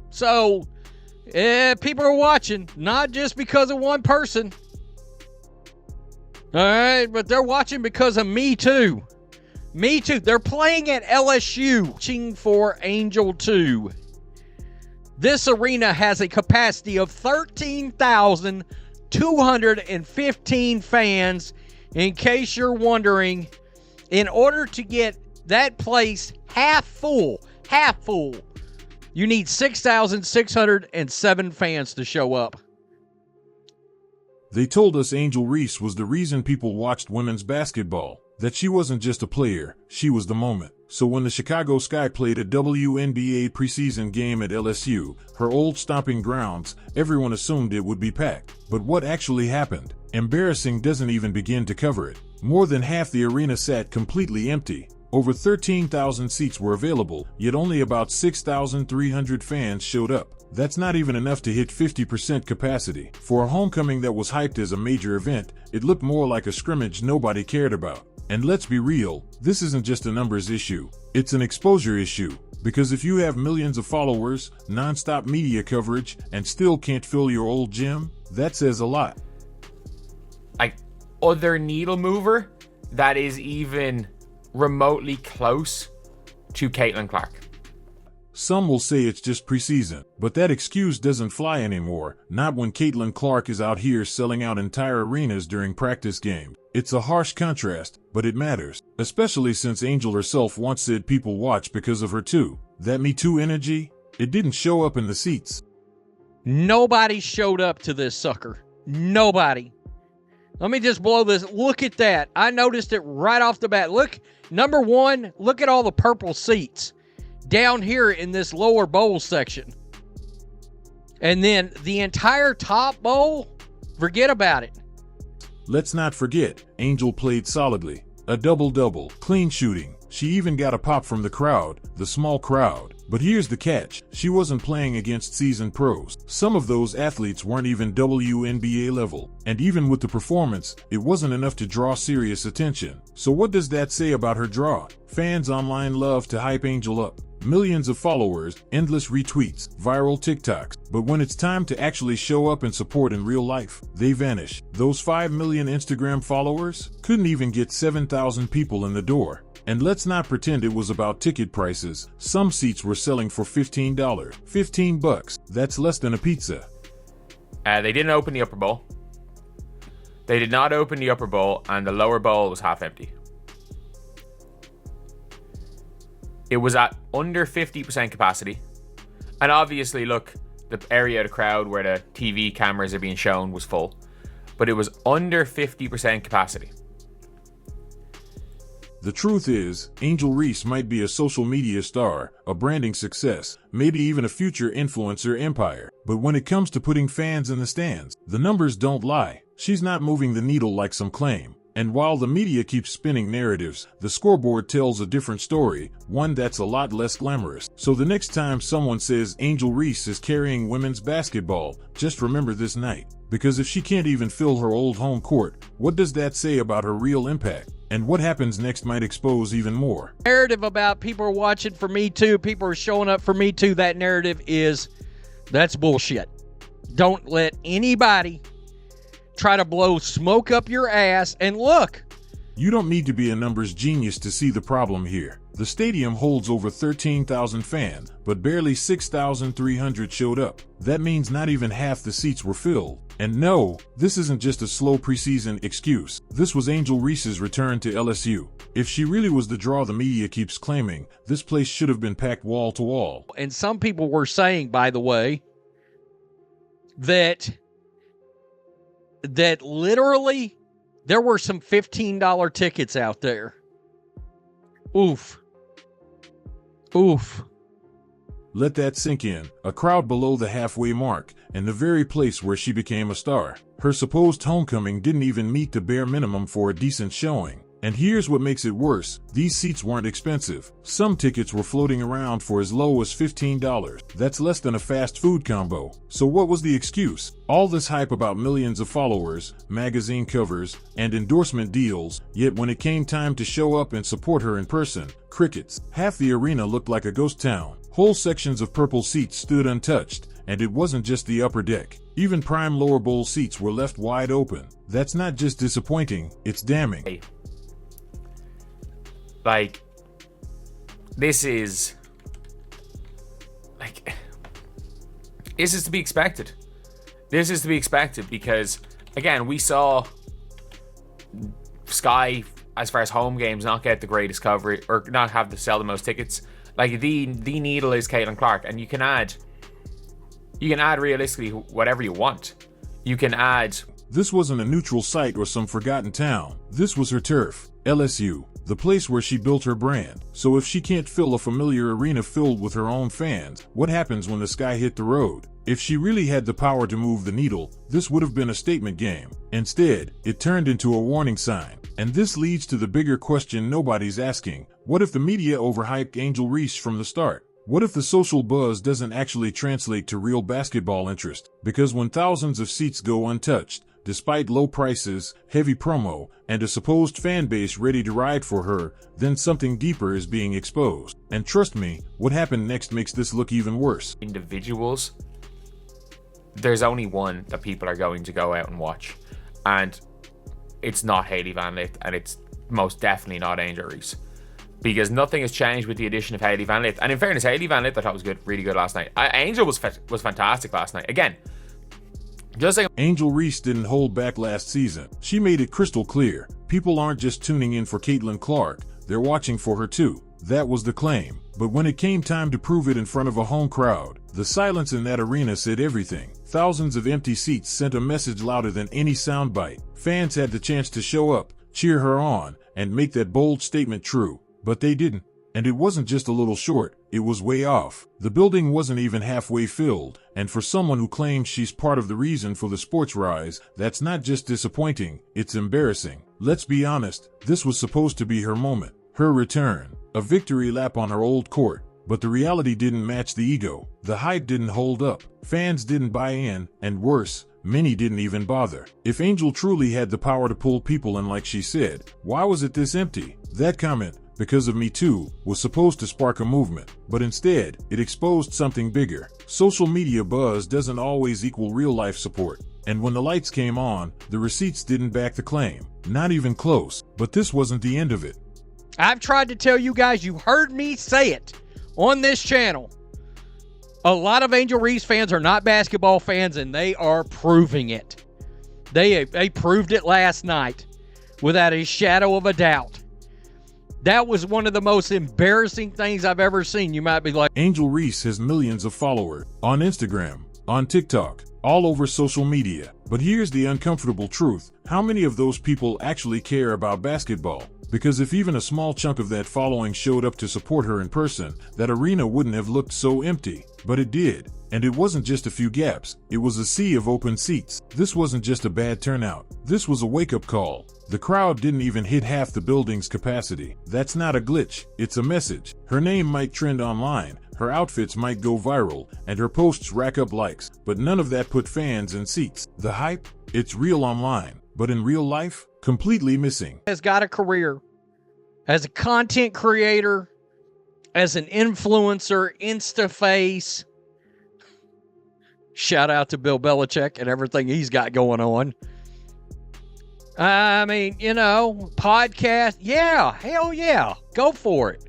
So, people are watching, not just because of one person. All right, but they're watching because of me too. Me too. They're playing at LSU, watching for Angel 2. This arena has a capacity of 13,215 fans. In case you're wondering, in order to get that place half full, you need 6,607 fans to show up. They told us Angel Reese was the reason people watched women's basketball, that she wasn't just a player, she was the moment. So when the Chicago Sky played a WNBA preseason game at LSU, her old stomping grounds, everyone assumed it would be packed. But what actually happened? Embarrassing doesn't even begin to cover it. More than half the arena sat completely empty. Over 13,000 seats were available, yet only about 6,300 fans showed up. That's not even enough to hit 50% capacity. For a homecoming that was hyped as a major event, it looked more like a scrimmage nobody cared about. And let's be real, this isn't just a numbers issue. It's an exposure issue. Because if you have millions of followers, non-stop media coverage, and still can't fill your old gym, that says a lot. Like, other needle mover that is even remotely close to Caitlin Clark. Some will say it's just preseason, but that excuse doesn't fly anymore, not when Caitlin Clark is out here selling out entire arenas during practice games. It's a harsh contrast, but it matters, especially since Angel herself once said people watch because of her too. That Me Too energy, it didn't show up in the seats. Nobody showed up to this sucker. Nobody. Let me just blow this. Look at that. I noticed it right off the bat. Look, number one, look at all the purple seats down here in this lower bowl section. And then the entire top bowl, forget about it. Let's not forget, Angel played solidly. A double-double, clean shooting. She even got a pop from the crowd, the small crowd. But here's the catch, she wasn't playing against seasoned pros. Some of those athletes weren't even WNBA level. And even with the performance, it wasn't enough to draw serious attention. So what does that say about her draw? Fans online love to hype Angel up. Millions of followers, endless retweets, viral TikToks. But when it's time to actually show up and support in real life, they vanish. Those 5 million Instagram followers couldn't even get 7,000 people in the door. And let's not pretend it was about ticket prices. Some seats were selling for $15. $15, that's less than a pizza. They didn't open the upper bowl. They did not open the upper bowl, and the lower bowl was half empty. It was at under 50% capacity. And obviously, look, the area of the crowd where the TV cameras are being shown was full. But it was under 50% capacity. The truth is, Angel Reese might be a social media star, a branding success, maybe even a future influencer empire. But when it comes to putting fans in the stands, the numbers don't lie. She's not moving the needle like some claim. And while the media keeps spinning narratives, the scoreboard tells a different story, one that's a lot less glamorous. So the next time someone says Angel Reese is carrying women's basketball, just remember this night. Because if she can't even fill her old home court, what does that say about her real impact? And what happens next might expose even more. Narrative about people are watching for Me Too, people are showing up for Me Too, that narrative that's bullshit. Don't let anybody try to blow smoke up your ass. And look, you don't need to be a numbers genius to see the problem here. The stadium holds over 13,000 fans, but barely 6,300 showed up. That means not even half the seats were filled. And no, this isn't just a slow preseason excuse. This was Angel Reese's return to LSU. If she really was the draw the media keeps claiming, this place should have been packed wall to wall. And some people were saying, by the way, that literally there were some $15 tickets out there. Oof. Oof. Let that sink in. A crowd below the halfway mark, and the very place where she became a star. Her supposed homecoming didn't even meet the bare minimum for a decent showing. And here's what makes it worse. These seats weren't expensive. Some tickets were floating around for as low as $15. That's less than a fast food combo. So what was the excuse? All this hype about millions of followers, magazine covers, and endorsement deals, yet when it came time to show up and support her in person, crickets. Half the arena looked like a ghost town. Whole sections of purple seats stood untouched, and it wasn't just the upper deck. Even prime lower bowl seats were left wide open. That's not just disappointing, it's damning. Like, this is to be expected. This is to be expected because, again, we saw Sky, as far as home games, not get the greatest coverage or not have to sell the most tickets. Like, the needle is Caitlin Clark, and you can add realistically whatever you want. You can add. This wasn't a neutral site or some forgotten town. This was her turf, LSU, the place where she built her brand. So if she can't fill a familiar arena filled with her own fans, what happens when the Sky hit the road? If she really had the power to move the needle, this would have been a statement game. Instead, it turned into a warning sign. And this leads to the bigger question nobody's asking. What if the media overhyped Angel Reese from the start? What if the social buzz doesn't actually translate to real basketball interest? Because when thousands of seats go untouched, despite low prices, heavy promo, and a supposed fan base ready to ride for her, then something deeper is being exposed. And trust me, what happened next makes this look even worse. Individuals, there's only one that people are going to go out and watch. And it's not Hailey Van Lith, and it's most definitely not Angel Reese. Because nothing has changed with the addition of Hailey Van Lith. And in fairness, Hailey Van Lith I thought was good, really good last night. Angel was fantastic last night. Again, just like Angel Reese didn't hold back last season. She made it crystal clear. People aren't just tuning in for Caitlin Clark, they're watching for her too. That was the claim. But when it came time to prove it in front of a home crowd, the silence in that arena said everything. Thousands of empty seats sent a message louder than any soundbite. Fans had the chance to show up, cheer her on, and make that bold statement true. But they didn't. And it wasn't just a little short, it was way off. The building wasn't even halfway filled, and for someone who claims she's part of the reason for the sports rise, that's not just disappointing, it's embarrassing. Let's be honest, this was supposed to be her moment, her return, a victory lap on her old court. But the reality didn't match the ego. The hype didn't hold up. Fans didn't buy in, and worse, many didn't even bother. If Angel truly had the power to pull people in like she said, why was it this empty? That comment, because of Me Too, was supposed to spark a movement, but instead, it exposed something bigger. Social media buzz doesn't always equal real-life support. And when the lights came on, the receipts didn't back the claim. Not even close. But this wasn't the end of it. I've tried to tell you guys, you heard me say it on this channel. A lot of Angel Reese fans are not basketball fans, and they are proving it. They proved it last night without a shadow of a doubt. That was one of the most embarrassing things I've ever seen. You might be like, Angel Reese has millions of followers on Instagram, on TikTok, all over social media. But here's the uncomfortable truth. How many of those people actually care about basketball? Because if even a small chunk of that following showed up to support her in person, that arena wouldn't have looked so empty. But it did. And it wasn't just a few gaps. It was a sea of open seats. This wasn't just a bad turnout. This was a wake-up call. The crowd didn't even hit half the building's capacity. That's not a glitch. It's a message. Her name might trend online. Her outfits might go viral, and her posts rack up likes. But none of that put fans in seats. The hype? It's real online. But in real life? Completely missing. Has got a career as a content creator, as an influencer, Instaface. Shout out to Bill Belichick and everything he's got going on. I mean, you know, podcast. Yeah, hell yeah. Go for it.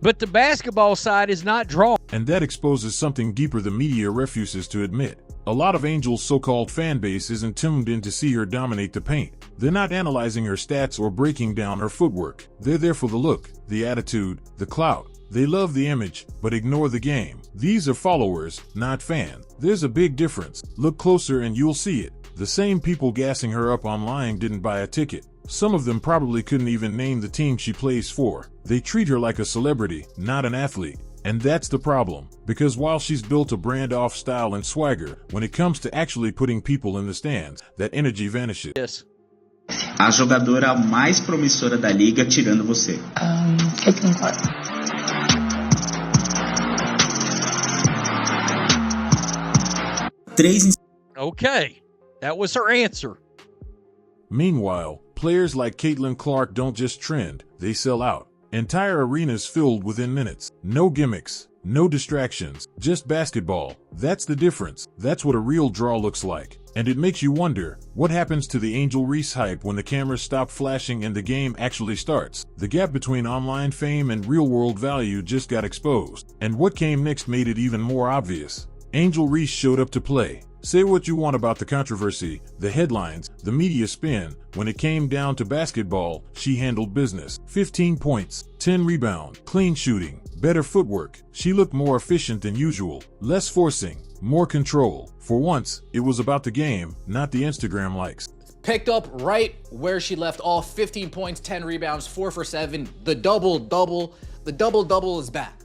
But the basketball side is not drawn. And that exposes something deeper the media refuses to admit. A lot of Angel's so-called fan base isn't tuned in to see her dominate the paint. They're not analyzing her stats or breaking down her footwork. They're there for the look, the attitude, the clout. They love the image, but ignore the game. These are followers, not fans. There's a big difference. Look closer and you'll see it. The same people gassing her up online didn't buy a ticket. Some of them probably couldn't even name the team she plays for. They treat her like a celebrity, not an athlete. And that's the problem, because while she's built a brand off style and swagger, when it comes to actually putting people in the stands, that energy vanishes. Yes. A jogadora mais promissora da liga tirando você. Caitlin Clark. Okay, that was her answer. Meanwhile, players like Caitlin Clark don't just trend, they sell out. Entire arenas filled within minutes. No gimmicks, no distractions, just basketball. That's the difference. That's what a real draw looks like. And it makes you wonder, what happens to the Angel Reese hype when the cameras stop flashing and the game actually starts? The gap between online fame and real-world value just got exposed. And what came next made it even more obvious. Angel Reese showed up to play. Say what you want about the controversy, the headlines, the media spin. When it came down to basketball, she handled business. 15 points, 10 rebounds, clean shooting, better footwork. She looked more efficient than usual, less forcing, more control. For once, it was about the game, not the Instagram likes. Picked up right where she left off. 15 points, 10 rebounds, 4 for 7. The double-double. The double-double is back.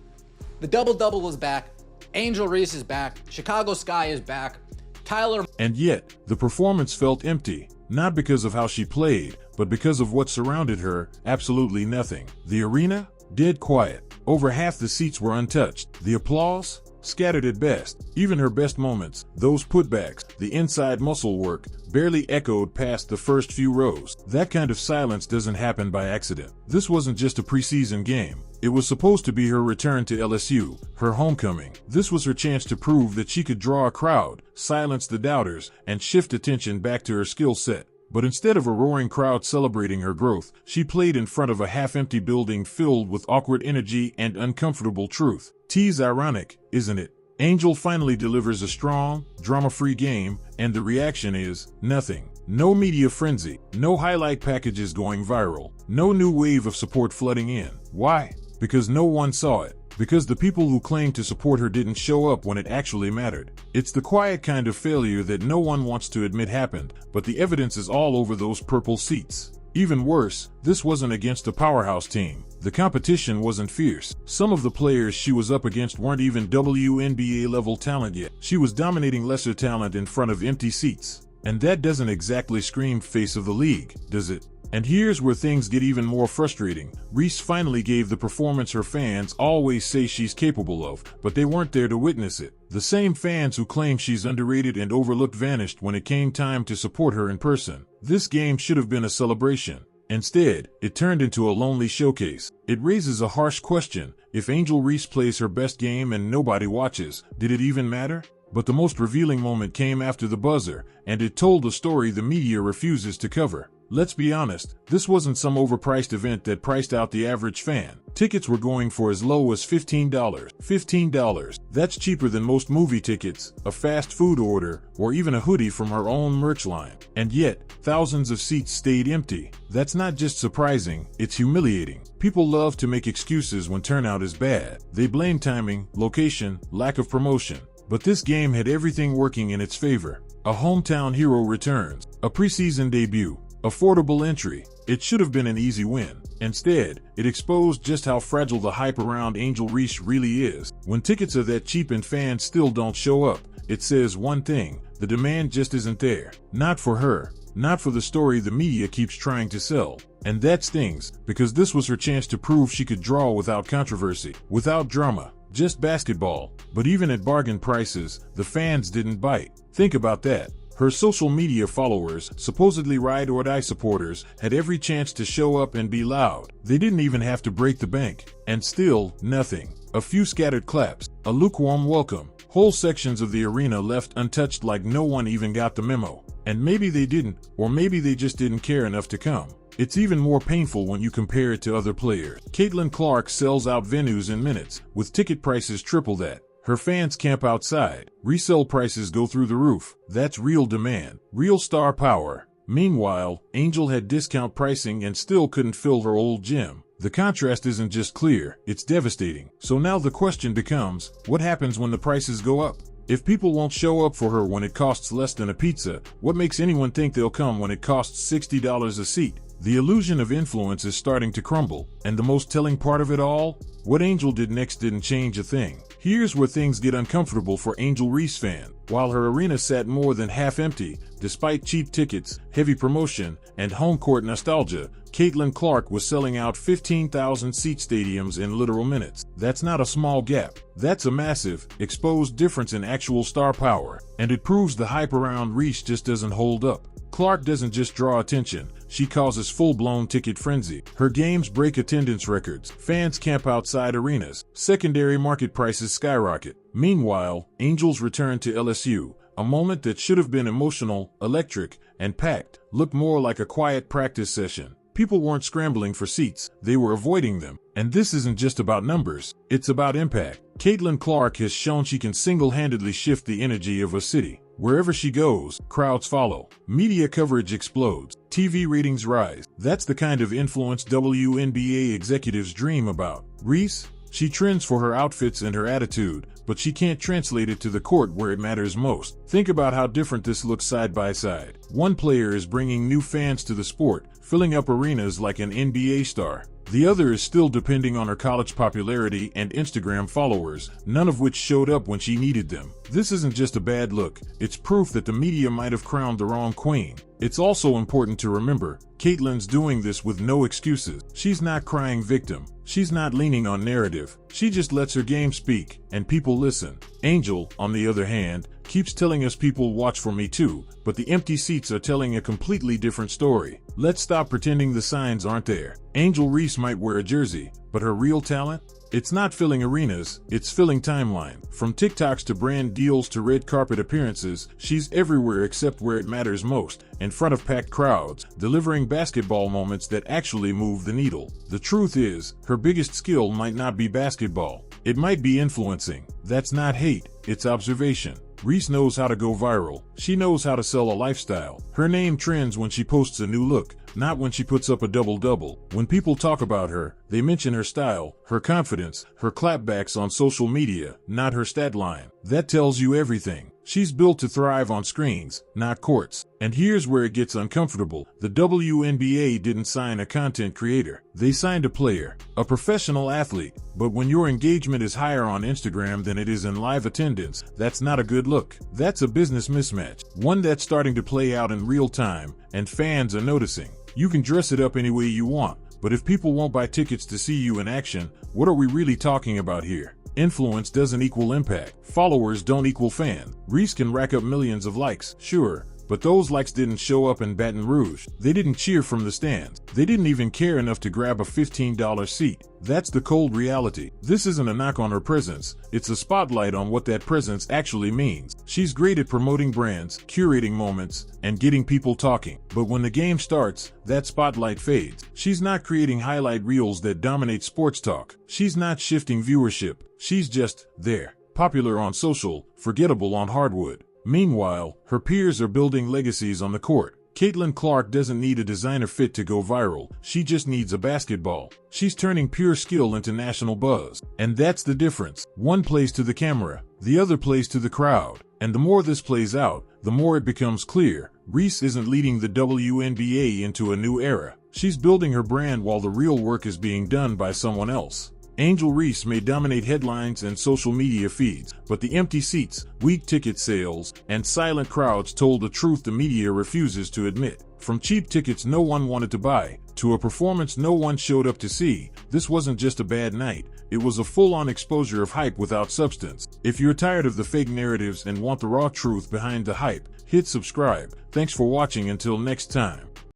The double-double is back. Angel Reese is back. Chicago Sky is back. Tyler. And yet, the performance felt empty, not because of how she played, but because of what surrounded her. Absolutely nothing. The arena? Dead quiet. Over half the seats were untouched. The applause? Scattered at best. Even her best moments, those putbacks, the inside muscle work, barely echoed past the first few rows. That kind of silence doesn't happen by accident. This wasn't just a preseason game. It was supposed to be her return to LSU, her homecoming. This was her chance to prove that she could draw a crowd, silence the doubters, and shift attention back to her skill set. But instead of a roaring crowd celebrating her growth, she played in front of a half-empty building filled with awkward energy and uncomfortable truth. Tease ironic, isn't it? Angel finally delivers a strong, drama-free game, and the reaction is nothing. No media frenzy, no highlight packages going viral, no new wave of support flooding in. Why? Because no one saw it. Because the people who claimed to support her didn't show up when it actually mattered. It's the quiet kind of failure that no one wants to admit happened, but the evidence is all over those purple seats. Even worse, this wasn't against a powerhouse team. The competition wasn't fierce. Some of the players she was up against weren't even WNBA level talent yet. She was dominating lesser talent in front of empty seats. And that doesn't exactly scream face of the league, does it? And here's where things get even more frustrating. Reese finally gave the performance her fans always say she's capable of, but they weren't there to witness it. The same fans who claim she's underrated and overlooked vanished when it came time to support her in person. This game should have been a celebration. Instead, it turned into a lonely showcase. It raises a harsh question. If Angel Reese plays her best game and nobody watches, did it even matter? But the most revealing moment came after the buzzer, and it told a story the media refuses to cover. Let's be honest, this wasn't some overpriced event that priced out the average fan. Tickets were going for as low as $15. $15. That's cheaper than most movie tickets, a fast food order, or even a hoodie from her own merch line. And yet, thousands of seats stayed empty. That's not just surprising, it's humiliating. People love to make excuses when turnout is bad. They blame timing, location, lack of promotion. But this game had everything working in its favor. A hometown hero returns, a preseason debut, affordable entry. It should have been an easy win. Instead, it exposed just how fragile the hype around Angel Reese really is. When tickets are that cheap and fans still don't show up, it says one thing: the demand just isn't there. Not for her, not for the story the media keeps trying to sell. And that stings, because this was her chance to prove she could draw without controversy, without drama, just basketball. But even at bargain prices, the fans didn't bite. Think about that. Her social media followers, supposedly ride-or-die supporters, had every chance to show up and be loud. They didn't even have to break the bank. And still, nothing. A few scattered claps, a lukewarm welcome, whole sections of the arena left untouched like no one even got the memo. And maybe they didn't, or maybe they just didn't care enough to come. It's even more painful when you compare it to other players. Caitlin Clark sells out venues in minutes, with ticket prices triple that. Her fans camp outside. Resale prices go through the roof. That's real demand, real star power. Meanwhile, Angel had discount pricing and still couldn't fill her old gym. The contrast isn't just clear, it's devastating. So now the question becomes, what happens when the prices go up? If people won't show up for her when it costs less than a pizza, what makes anyone think they'll come when it costs $60 a seat? The illusion of influence is starting to crumble, and the most telling part of it all? What Angel did next didn't change a thing. Here's where things get uncomfortable for Angel Reese fan. While her arena sat more than half empty, despite cheap tickets, heavy promotion, and home court nostalgia, Caitlin Clark was selling out 15,000-seat stadiums in literal minutes. That's not a small gap. That's a massive, exposed difference in actual star power, and it proves the hype around Reese just doesn't hold up. Clark doesn't just draw attention, she causes full-blown ticket frenzy. Her games break attendance records, fans camp outside arenas, secondary market prices skyrocket. Meanwhile, Angels return to LSU, a moment that should have been emotional, electric, and packed, looked more like a quiet practice session. People weren't scrambling for seats, they were avoiding them. And this isn't just about numbers, it's about impact. Caitlin Clark has shown she can single-handedly shift the energy of a city. Wherever she goes, crowds follow. Media coverage explodes. TV ratings rise. That's the kind of influence WNBA executives dream about. Reese? She trends for her outfits and her attitude, but she can't translate it to the court where it matters most. Think about how different this looks side by side. One player is bringing new fans to the sport, filling up arenas like an NBA star. The other is still depending on her college popularity and Instagram followers, none of which showed up when she needed them. This isn't just a bad look, it's proof that the media might have crowned the wrong queen. It's also important to remember, Caitlin's doing this with no excuses. She's not crying victim. She's not leaning on narrative. She just lets her game speak, and people listen. Angel, on the other hand, keeps telling us people watch for me too, but the empty seats are telling a completely different story. Let's stop pretending the signs aren't there. Angel Reese might wear a jersey, but her real talent? It's not filling arenas, it's filling timeline. From TikToks to brand deals to red carpet appearances, she's everywhere except where it matters most, in front of packed crowds, delivering basketball moments that actually move the needle. The truth is, her biggest skill might not be basketball. It might be influencing. That's not hate, it's observation. Reese knows how to go viral. She knows how to sell a lifestyle. Her name trends when she posts a new look, not when she puts up a double-double. When people talk about her, they mention her style, her confidence, her clapbacks on social media, not her stat line. That tells you everything. She's built to thrive on screens, not courts. And here's where it gets uncomfortable. The WNBA didn't sign a content creator. They signed a player, a professional athlete. But when your engagement is higher on Instagram than it is in live attendance, that's not a good look. That's a business mismatch, one that's starting to play out in real time, and fans are noticing. You can dress it up any way you want, but if people won't buy tickets to see you in action, what are we really talking about here? Influence doesn't equal impact. Followers don't equal fans. Reese can rack up millions of likes, sure, but those likes didn't show up in Baton Rouge. They didn't cheer from the stands. They didn't even care enough to grab a $15 seat. That's the cold reality. This isn't a knock on her presence. It's a spotlight on what that presence actually means. She's great at promoting brands, curating moments, and getting people talking. But when the game starts, that spotlight fades. She's not creating highlight reels that dominate sports talk. She's not shifting viewership. She's just there. Popular on social, forgettable on hardwood. Meanwhile, her peers are building legacies on the court. Caitlin Clark doesn't need a designer fit to go viral. She just needs a basketball. She's turning pure skill into national buzz. And that's the difference. One plays to the camera, the other plays to the crowd. And the more this plays out, the more it becomes clear. Reese isn't leading the WNBA into a new era. She's building her brand while the real work is being done by someone else. Angel Reese may dominate headlines and social media feeds, but the empty seats, weak ticket sales, and silent crowds told the truth the media refuses to admit. From cheap tickets no one wanted to buy, to a performance no one showed up to see, this wasn't just a bad night, it was a full-on exposure of hype without substance. If you're tired of the fake narratives and want the raw truth behind the hype, hit subscribe. Thanks for watching until next time.